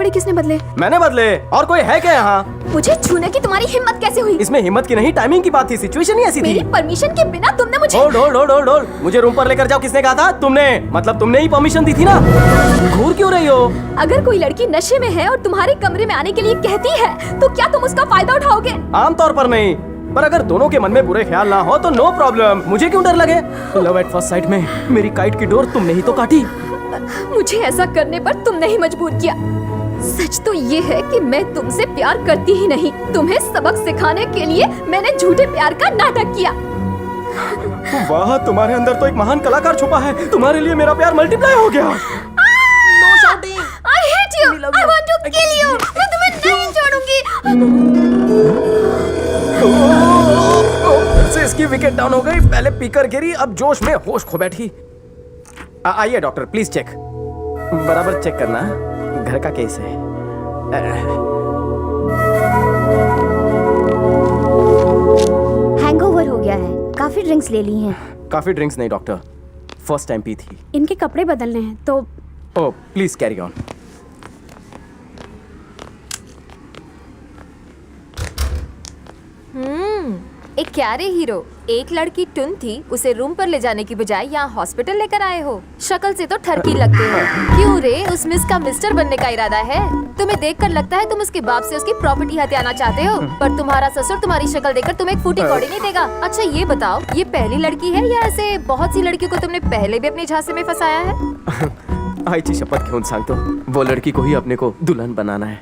कपड़े किसने बदले? मैंने बदले, और कोई है क्या यहाँ? मुझे छूने की तुम्हारी हिम्मत कैसे हुई? इसमें हिम्मत की नहीं, टाइमिंग की बात थी, सिचुएशन ही ऐसी थी। मेरी परमिशन के बिना तुमने मुझे hold hold hold hold hold, मुझे रूम पर लेकर जाओ किसने कहा था? तुमने, मतलब तुमने ही परमिशन दी थी ना। घूर क्यों रही हो? अगर कोई लड़की नशे में है और तुम्हारे कमरे में आने के लिए कहती है तो क्या तुम उसका फायदा उठाओगे? आमतौर पर नहीं, पर अगर दोनों के मन में बुरे ख्याल ना हो तो नो प्रॉब्लम। मुझे क्यों डर लगे? लव एट फर्स्ट साइट में मेरी काइट की डोर तुमने ही तो काटी। मुझे ऐसा करने पर तुमने ही मजबूर किया। सच तो ये है कि मैं तुमसे प्यार करती ही नहीं। तुम्हें सबक सिखाने के लिए मैंने झूठे प्यार का नाटक किया। वाह, तुम्हारे अंदर तो एक महान कलाकार छुपा है। तुम्हारे लिए मेरा प्यार मल्टीप्लाई हो गया। No shouting. I hate you. I want to kill you. मैं तुम्हें नहीं छोड़ूंगी। फिर से इसकी विकेट डाउन हो गई। पहले पीकर गिरी, अब जोश में होश खो बैठी। आइए डॉक्टर, प्लीज चेक। बराबर चेक करना, घर का केस है। हैंगओवर हो गया है, काफी ड्रिंक्स ले ली हैं। काफी ड्रिंक्स नहीं डॉक्टर, फर्स्ट टाइम पी थी। इनके कपड़े बदलने हैं तो ओह प्लीज कैरी ऑन। एक क्यारे हीरो। एक लड़की टुन थी, उसे रूम पर ले जाने की बजाय यहाँ हॉस्पिटल लेकर आए हो। शक्ल से तो ठरकी लगते हो। क्यों रे, उस मिस का मिस्टर बनने का इरादा है? तुम्हें देखकर लगता है तुम उसके बाप से उसकी प्रॉपर्टी हथियाना चाहते हो, पर तुम्हारा ससुर तुम्हारी शक्ल देखकर तुम्हें एक फूटी कौड़ी नहीं देगा। अच्छा ये बताओ, ये पहली लड़की है या ऐसे बहुत सी लड़कियों को तुमने पहले भी अपने झांसे में फंसाया है? आईची शपथ घेऊन सांगतो, वो लड़की को ही अपने को दुल्हन बनाना है।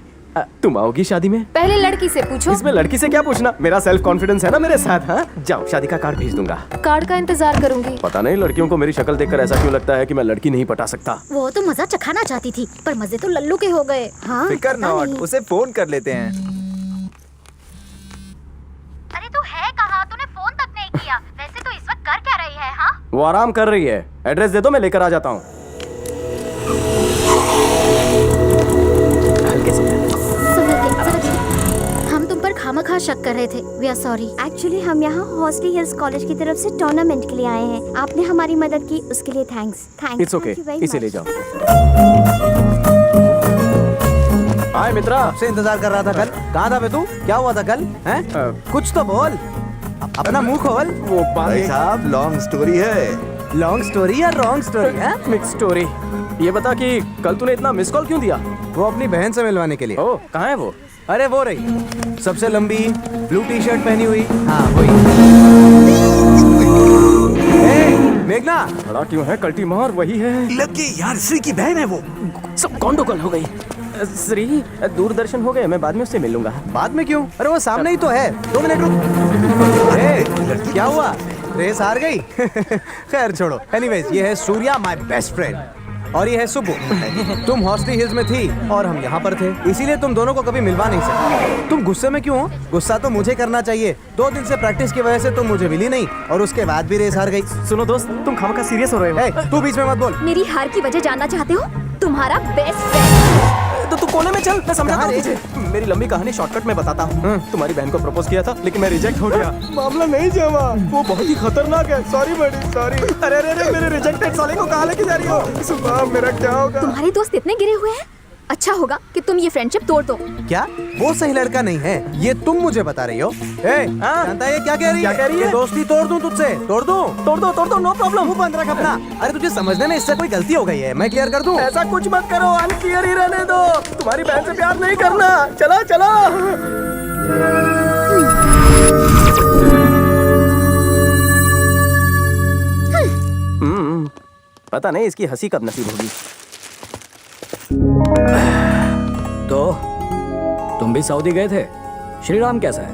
तुम आओगी शादी में? पहले लड़की से पूछो। इसमें लड़की से क्या पूछना, मेरा सेल्फ कॉन्फिडेंस है ना मेरे साथ। हाँ जाओ, शादी का कार्ड भेज दूंगा। कार्ड का इंतजार करूंगी। पता नहीं लड़कियों को मेरी शक्ल देखकर ऐसा क्यों लगता है कि मैं लड़की नहीं पटा सकता। वो तो मजा चखाना चाहती थी, पर मजे तो लल्लू के हो गए। हाँ, फिकर नॉट, उसे फोन कर लेते हैं। अरे तू है कहाँ? तूने फोन तक नहीं किया। वैसे तो इस वक्त कर क्या रही है? हाँ, वो आराम कर रही है। एड्रेस दे दो, मैं लेकर आ जाता हूँ। हल्के से हम तुम पर खामखा शक कर रहे थे। We are sorry. एक्चुअली हम यहाँ हॉस्टली हिल्स कॉलेज की तरफ से टूर्नामेंट के लिए आए हैं। आपने हमारी मदद की, उसके लिए थैंक्स। थैंक्स। इट्स ओके, इसे ले जाओ। हाय मित्रा, आपसे इंतजार कर रहा था कल। कहाँ था बे तू? क्या हुआ था कल? हैं? कुछ तो बोल, अपना मुंह खोल। वो भाई साहब, लॉन्ग स्टोरी है। लॉन्ग स्टोरी या रॉन्ग स्टोरी है? Mix story. ये बता कि कल तूने इतना मिस कॉल क्यों दिया? वो अपनी बहन से मिलवाने के लिए। ओह, कहाँ है वो? अरे वो रही, सबसे लंबी ब्लू टी शर्ट पहनी हुई। हाँ वही। मेघना, खड़ा क्यों है? कल्टी मार, वही है। लगे यार, श्री की बहन है वो। सब कौन हो गई। श्री, दूरदर्शन हो गए, मैं बाद में उससे मिल लूंगा। बाद में क्यों? अरे वो सामने ही तो है। 2 मिनट रुक। क्या हुआ? रेस हार गई? खैर छोड़ो। एनीवेज, ये है सूर्या, माय बेस्ट फ्रेंड, और ये है सुबु। तुम हॉस्टली हिल्स में थी और हम यहाँ पर थे, इसीलिए तुम दोनों को कभी मिलवा नहीं सकते। तुम गुस्से में क्यों हो? गुस्सा तो मुझे करना चाहिए। 2 दिन से प्रैक्टिस की वजह से तुम मुझे मिली नहीं और उसके बाद भी रेस हार गई। सुनो दोस्त, तुम खामखा सीरियस हो रहे हो। तू बीच में मत बोल। मेरी हार की वजह जानना चाहते हो? तुम्हारा बेस्ट फ्रेंड। तो तू कोने में चल, मैं समझाता हूँ तुझे। मेरी लंबी कहानी शॉर्टकट में बताता हूँ। तुम्हारी बहन को प्रपोज किया था, लेकिन मैं रिजेक्ट हो गया। मामला नहीं जमा, वो बहुत ही खतरनाक है। सॉरी बड़ी, सॉरी। अरे अरे, मेरे रिजेक्टेड साले को कहाँ लेके जा रही हो? सुबह मेरा क्या होगा? तुम्हारे दोस्त इतने गिरे हुए हैं। अच्छा होगा कि तुम ये फ्रेंडशिप तोड़ दो। क्या वो सही लड़का नहीं है? ये तुम मुझे बता रही हो? जानता है ये क्या कह रही है? क्या कह रही है? ये दोस्ती तोड़ दूं तुझसे? तोड़ दो, नो प्रॉब्लम। मुंह बंद रख अपना। अरे तुझे समझने में इससे कोई गलती हो गई है, मैं क्लियर कर दूं? ऐसा कुछ मत करो, अनक्लियर ही रहने दो। तुम्हारी बहन से प्यार नहीं करना। चलो चलो। पता नहीं इसकी हंसी कब नसीब होगी। तो तुम भी सऊदी गए थे? श्रीराम कैसा है?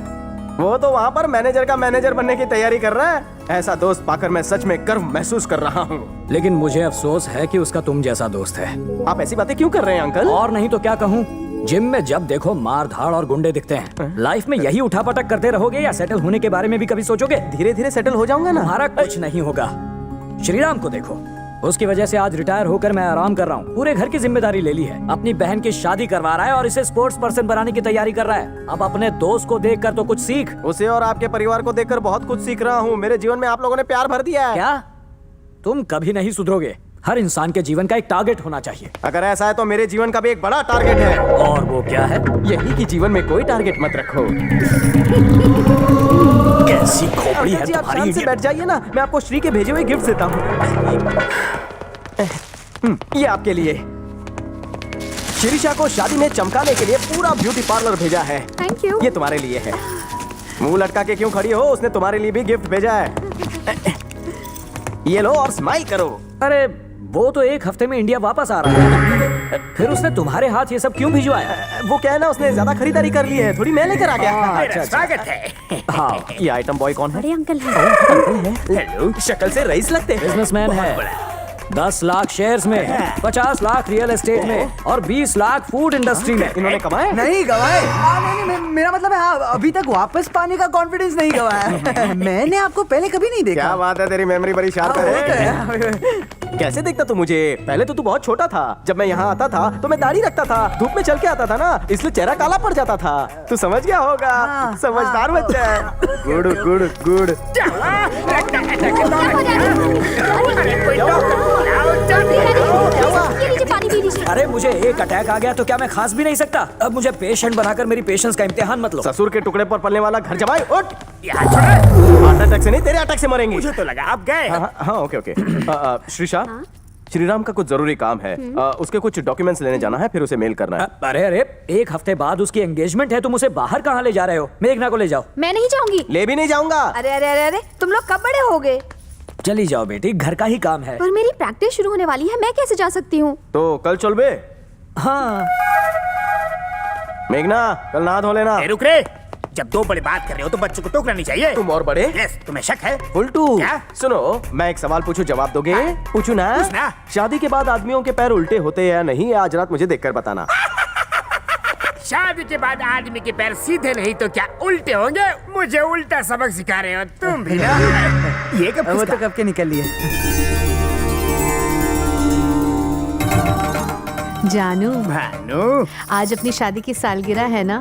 वो तो वहाँ पर मैनेजर का मैनेजर बनने की तैयारी कर रहा है। ऐसा दोस्त पाकर मैं सच में गर्व महसूस कर रहा हूँ। लेकिन मुझे अफसोस है कि उसका तुम जैसा दोस्त है। आप ऐसी बातें क्यों कर रहे हैं अंकल? और नहीं तो क्या कहूँ, जिम में जब देखो मार धाड़ और गुंडे दिखते हैं। लाइफ में यही उठापटक करते रहोगे या सेटल होने के बारे में भी कभी सोचोगे? धीरे धीरे सेटल हो जाऊंगा ना। तुम्हारा कुछ नहीं होगा। श्रीराम को देखो, उसकी वजह से आज रिटायर होकर मैं आराम कर रहा हूँ। पूरे घर की जिम्मेदारी ले ली है, अपनी बहन की शादी करवा रहा है और इसे स्पोर्ट्स पर्सन बनाने की तैयारी कर रहा है। अब अपने दोस्त को देखकर तो कुछ सीख। उसे और आपके परिवार को देखकर बहुत कुछ सीख रहा हूँ। मेरे जीवन में आप लोगों ने प्यार भर दिया है। क्या तुम कभी नहीं सुधरोगे? हर इंसान के जीवन का एक टारगेट होना चाहिए। अगर ऐसा है तो मेरे जीवन का भी एक बड़ा टारगेट है। और वो क्या है? यही कि जीवन में कोई टारगेट मत रखो। कैसी खोपड़ी है जी आप तुम्हारी शांत से इडियट। बैठ जाइए ना, मैं आपको श्री के भेजे हुए गिफ्ट देता हूँ। ये आपके लिए। शिरीषा को शादी में चमकाने के लिए पूरा ब्यूटी पार्लर भेजा है। Thank you. ये तुम्हारे लिए है। मुंह लटका के क्यों खड़ी हो? उसने तुम्हारे लिए भी गिफ्ट भेजा है। ये लो और स्माइल करो। अरे वो तो एक हफ्ते में इंडिया वापस आ रहा है, फिर उसने तुम्हारे हाथ ये सब क्यों भिजवाया? वो क्या है ना, उसने ज्यादा खरीदारी कर ली है, थोड़ी मैं लेकर आ गया। अच्छा, स्वागत है। हाँ, ये आइटम बॉय कौन है? बड़े अंकल हैं। हेलो, शक्ल से रईस लगते हैं। बिजनेसमैन है। 10 लाख शेयर्स में, 50 लाख रियल एस्टेट में और 20 लाख फूड इंडस्ट्री में। इन्होंने कमाए? नहीं गवाए। नहीं, मेरा मतलब है हाँ, अभी तक वापस पाने का कॉन्फिडेंस नहीं गवाया। मैंने आपको पहले कभी नहीं देखा। क्या बात है, तेरी मेमोरी बड़ी शार्प हाँ, वो तो है। है। कैसे देखता तू मुझे? पहले तो तू बहुत छोटा था। जब मैं यहाँ आता था तो मैं दाढ़ी रखता था, धूप में चल के आता था ना, इसलिए चेहरा काला पड़ जाता था। तू समझ गया होगा। हाँ, समझदार बच्चा है। Good good good. ये लीजिए पानी पी लीजिए। अरे मुझे एक अटैक आ गया तो क्या मैं खांस भी नहीं सकता? अब मुझे पेशेंट बनाकर मेरी पेशेंस का इम्तिहान मत लो। ससुर के टुकड़े पर पलने वाला घर जमाए, उठ। हार्ट अटैक से नहीं, तेरे अटैक से मरेंगे। मुझे तो लगा आप गए। हाँ ओके ओके। श्रीषा, श्रीराम का कुछ जरूरी काम है। उसके कुछ डॉक्यूमेंट्स लेने जाना है, फिर उसे मेल करना है। अरे अरे, एक हफ्ते बाद उसकी एंगेजमेंट है, तुम उसे बाहर कहाँ ले जा रहे हो? मेघना को ले जाओ। मैं नहीं जाऊंगी। ले भी नहीं जाऊंगा। अरे अरे अरे अरे, तुम लोग कब बड़े हो गए? चली जाओ बेटी, घर का ही काम है। पर मेरी प्रैक्टिस शुरू होने वाली है, मैं कैसे जा सकती हूँ? तो कल चल बे। हाँ मेघना, कल नहा धो लेना। रुक रे, जब दो बड़े बात कर रहे हो तो बच्चों को टोकना नहीं चाहिए। तुम और बड़े? यस, तुम्हें शक है? उल्टू। क्या? सुनो, मैं एक सवाल पूछूं, जवाब दोगे? पूछू ना? पूछना। शादी के बाद आदमियों के पैर उल्टे होते हैं या नहीं? आज रात मुझे देखकर बताना। शादी के बाद आदमी के पैर सीधे नहीं तो क्या उल्टे होंगे? मुझे उल्टा सबक सिखा रहे हो तुम भी ना। ये कब वो किसका? तो कब के निकल लिए। जानू, भानु, आज अपनी शादी की सालगिरह है ना?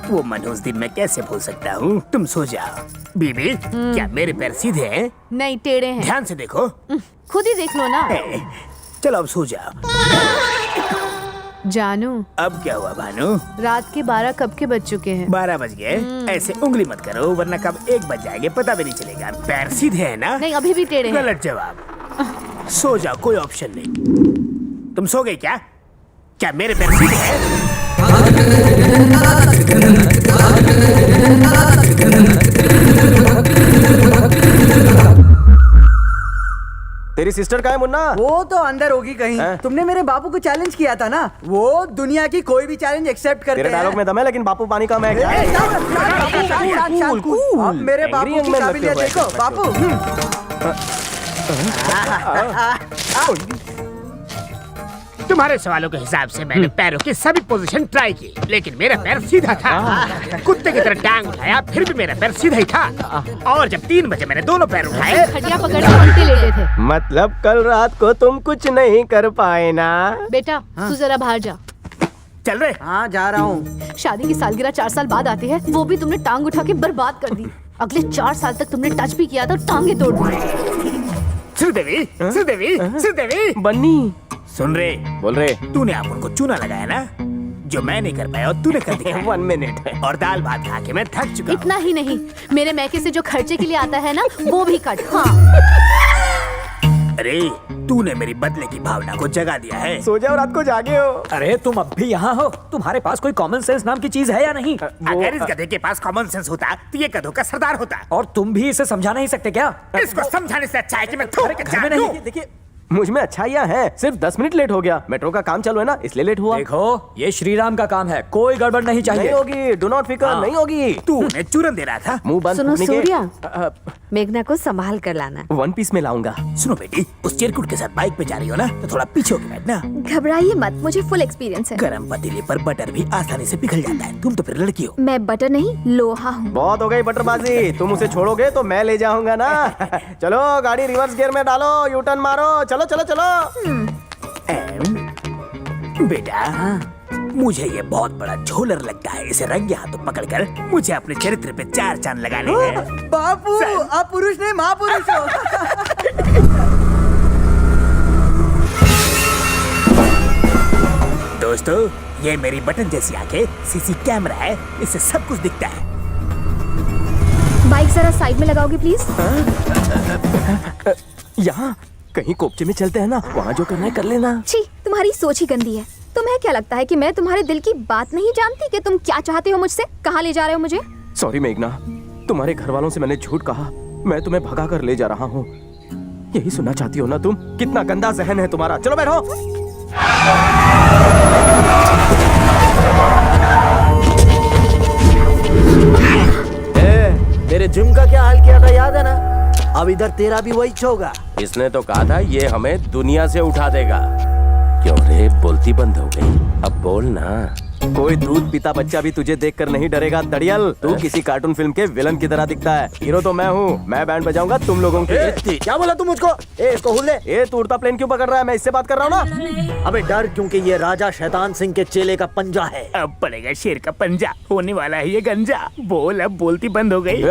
वो मनोज दिन मैं कैसे भूल सकता हूँ? तुम सो जाओ। बीबी, क्या मेरे पैर सीधे हैं? नहीं, टेढ़े हैं। ध्यान से देखो। खुद ही देख लो ना। चलो अब सो जाओ। जानू, अब क्या हुआ भानु? रात के 12 कब के बज चुके हैं? 12 बज गए। ऐसे उंगली मत करो वरना कब 1 बज जाएंगे पता भी नहीं चलेगा। पैर सीधे हैं ना? नहीं, अभी भी टेढ़े हैं। गलत जवाब। सो जाओ, कोई ऑप्शन नहीं। तुम सो गई क्या? क्या मेरे पैर सीधे हैं? तेरी सिस्टर का है मुन्ना? वो तो अंदर होगी कहीं। हैं? तुमने मेरे बापू को चैलेंज किया था ना, वो दुनिया की कोई भी चैलेंज एक्सेप्ट करते तेरे हैं। डायलॉग में दम है, लेकिन बापू पानी का मैं क्या? ए, शांत, कूल। अब मेरे बापू Angry की young man काबिलियत लगते हो, देखो। बापू तुम्हारे सवालों के हिसाब से मैंने पैरों की सभी पोजीशन ट्राई की, लेकिन मेरा पैर सीधा था। कुत्ते की तरह टांग उठाया फिर भी मेरा पैर सीधा ही था। और जब 3 बजे मैंने दोनों पैर उठाए, खटिया पकड़ के उल्टे लेटे थे। मतलब कल रात को तुम कुछ नहीं कर पाए ना? बेटा, तू जरा बाहर जा। चल रहे। हाँ जा रहा हूँ। शादी की सालगिरह 4 साल बाद आती है, वो भी तुमने टांग उठा के बर्बाद कर दी। अगले 4 साल तक तुमने टच भी किया था, टांगे तोड़ दी। श्रीदेवी, श्रीदेवी, श्रीदेवी, बन्नी, सुन रे, बोल रे। तूने अपन को चूना लगाया ना, जो मैं नहीं कर पाया और तूने कर दिया। 1 मिनट। और दाल भात खा के मैं थक चुका हूँ। इतना ही नहीं, मेरे मैके से जो खर्चे के लिए आता है ना, वो भी कट। हाँ, अरे तूने मेरी बदले की भावना को जगा दिया है। सो जाओ, रात को जागे हो। अरे तुम अब भी यहाँ हो? तुम्हारे पास कोई कॉमन सेंस नाम की चीज है या नहीं? अगर इस गधे के पास कॉमन सेंस होता तो ये गधों का सरदार होता। और तुम भी इसे समझा नहीं सकते क्या? इसको समझाने से अच्छा है कि मैं थूक के घर में जान नहीं। दूं। देखिए, मुझ में अच्छाइयाँ हैं। सिर्फ 10 मिनट लेट हो गया। मेट्रो का काम चालू है ना, इसलिए लेट हुआ। देखो, ये श्रीराम का काम है, कोई गड़बड़ नहीं नहीं चाहिए। होगी, डू नॉट फिकर, हाँ। नहीं होगी। तू उन्हें चूरन दे रहा था। मुंह बंद सुनो रखने के- सूर्या, मेघना को संभाल कर लाना। 1 पीस में लाऊंगा। सुनो बेटी, उस चिरकुट के साथ बाइक पे जा रही हो ना, तो थोड़ा पीछे होके बैठना। घबराइए मत, मुझे फुल एक्सपीरियंस है। गरम पतीले पर बटर भी आसानी से पिघल जाता है। तुम तो फिर लड़की हो। मैं बटर नहीं, लोहा हूँ। बहुत हो गई बटरबाजी। तुम उसे छोड़ोगे तो मैं ले जाऊंगा ना। चलो, गाड़ी रिवर्स गियर में डालो, यू टर्न मारो। चलो चलो चलो। बेटा, मुझे ये बहुत बड़ा झोलर लगता है। इसे रंगे हाथों पकड़कर मुझे अपने चरित्र पे 4 चांद लगाने हैं। बापू, आप पुरुष नहीं महापुरुष हो। दोस्तों, ये मेरी बटन जैसी आंखें सीसी कैमरा है, इससे सब कुछ दिखता है। बाइक जरा साइड में लगाओगे प्लीज? यहाँ कहीं कोपचे में चलते हैं ना, वहाँ जो करना है कर लेना। छी, तुम्हारी सोच ही गंदी है। तुम्हें क्या लगता है कि मैं तुम्हारे दिल की बात नहीं जानती कि तुम क्या चाहते हो मुझसे? कहाँ ले जा रहे हो मुझे? सॉरी मेघना, तुम्हारे घर वालों से मैंने झूठ कहा। मैं तुम्हें भगा कर ले जा रहा हूँ। यही सुनना चाहती हो ना तुम? कितना गंदा जहन है तुम्हारा। चलो बैठो। तेरे जिम का क्या हाल किया था याद है ना? अब इधर तेरा भी वही होगा। इसने तो कहा था ये हमें दुनिया से उठा देगा। क्यों रे, बोलती बंद हो गई? अब बोल ना। कोई दूध पीता बच्चा भी तुझे देखकर नहीं डरेगा दड़ियल। तू किसी कार्टून फिल्म के विलन की तरह दिखता है। हीरो तो मैं हूँ। मैं बैंड बजाऊंगा तुम लोगों की। क्या बोला तू मुझको? इसको हुल ले। ये तू उड़ता प्लेन क्यों पकड़ रहा है? मैं इससे बात कर रहा हूँ ना। अबे डर, क्योंकि ये राजा शैतान सिंह के चेले का पंजा है। अब पड़ेगा शेर का पंजा, होने वाला है ये गंजा। बोल, अब बोलती बंद हो गई।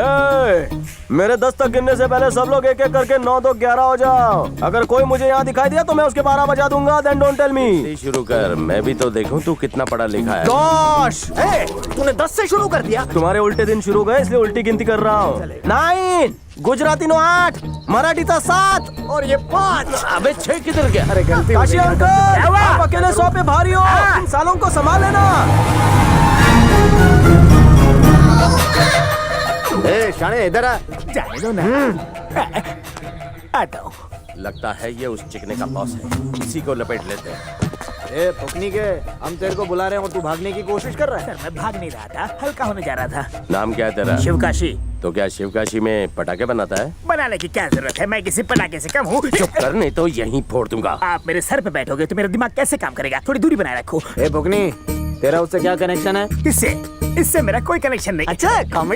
मेरे 10 तक गिनने से पहले सब लोग एक एक करके 9 2 11 हो जाओ। अगर कोई मुझे यहाँ दिखाई दिया तो मैं उसके 12 बजा दूंगा। Then don't tell me. शुरू कर, मैं भी तो देखूं तू कितना पढ़ा लिखा है। 10। तूने 10 से शुरू कर दिया। तुम्हारे उल्टे दिन शुरू गए इसलिए उल्टी गिनती कर रहा हूँ। 9, गुजराती नो 8, मराठी था 7 और ये 5। अबे 6 किधर गया? अरे गलती काशी अंकल, आप अकेले 100 पे भारी हो। इन सालों को संभाल लेना। शाने इधर आ। जाने दो ना। आता हूँ। लगता है ये उस चिकने का बॉस है। इसी को लपेट लेते हैं। ए फुकनी के, हम तेरे को बुला रहे हैं और तू भागने की कोशिश कर रहा है। सर, मैं भाग नहीं रहा था, हल्का होने जा रहा था। नाम क्या है तेरा? शिवकाशी। तो क्या शिवकाशी में पटाखे बनाता है? बनाने की क्या जरूरत है? मैं किसी पटाखे से कम हूँ। चुप कर, नहीं तो यहीं फोड़ दूंगा। आप मेरे सर पे बैठोगे तो मेरा दिमाग कैसे काम करेगा? थोड़ी दूरी बनाए रखो। ए फुकनी, तेरा उससे क्या कनेक्शन है? इससे मेरा कोई कनेक्शन नहीं। अच्छा, कॉमेडी